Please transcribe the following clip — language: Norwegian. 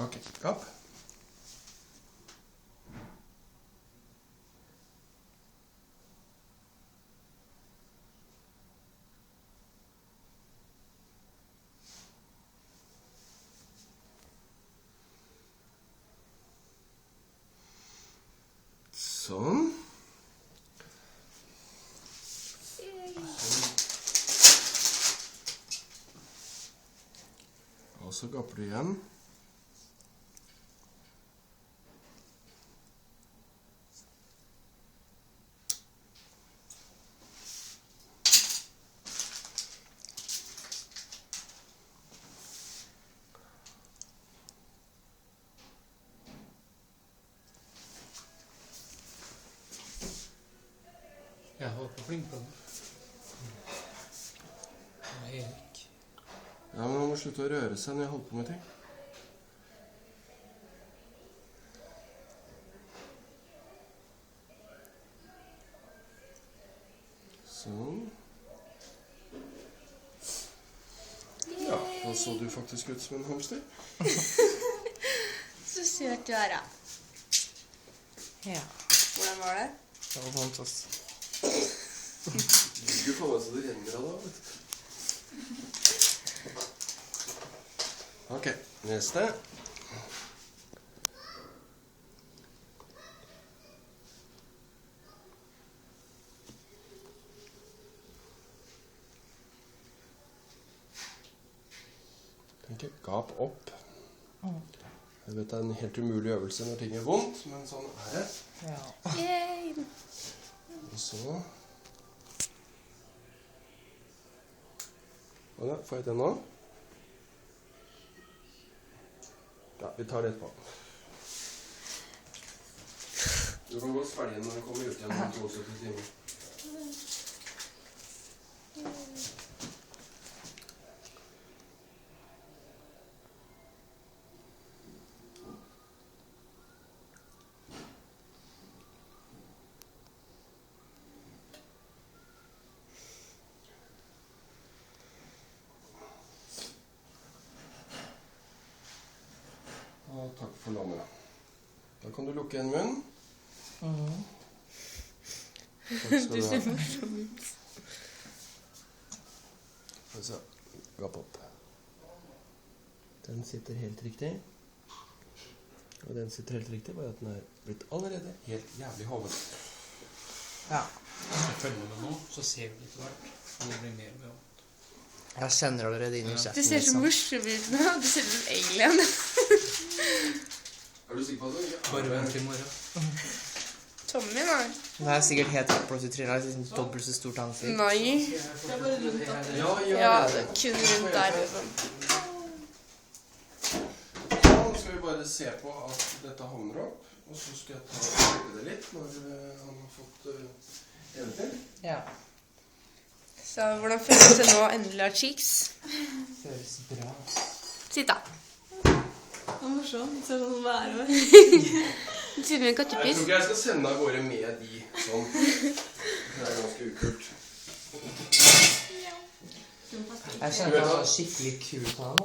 Ok, opp. Sånn. Og så gapper du igjen. Jeg holdt på å flinke på den. Det er Erik. Ja, men man må slutte å røre seg når jeg holder på med ting. Sånn. Ja, da så du faktisk ut som en hamster. Så søt du er, da. Ja. Hvordan var det? Det var fantastisk. Du skulle få meg så det renner av da, vet du. Ok, neste. Tenker, gap opp. Jeg vet det er en helt umulig øvelse når ting er vondt, men sånn er det. Ja. Yay! Og så... Og da, får jeg den nå? Ja, vi tar det etterpå. Du kan godt svelge den når den kommer ut igjen om 72 timer. Og takk for lånet. Da kan du lukke en munn. Takk skal Du du ser ha. morsom ut. Og så, gap opp. Den sitter helt riktig. Og den sitter helt riktig, bare at den er blitt allerede helt jævlig hoven. Ja. Hvis jeg følger med nå, så ser vi litt hvert. Og det blir mer og mer. Jeg kjenner allerede inn i Ja. kjeften. Du ser så liksom. morsom ut nå. Du ser ut som en alien. Er du sikker på at det? Bare vent til i morgen. Tommy, da? Det er sikkert helt oppløst i trynet. Liksom dobbelt så stort ansikt. Nei. Ja, det er kun rundt der. Liksom. Så skal vi bare se på at dette havner opp. Og så skal jeg ta og legge det litt når han har fått evne til. Ja. Så hvordan føles det nå endelig av cheeks? Føles bra. Sitt da. Det var morsomt. Det ser sånn å være. Du ser ut som en Jeg kattepiss. tror ikke jeg skal sende av gårde med de sånn. Det er ganske ukult. Jeg kjenner at det var skikkelig kult av ham.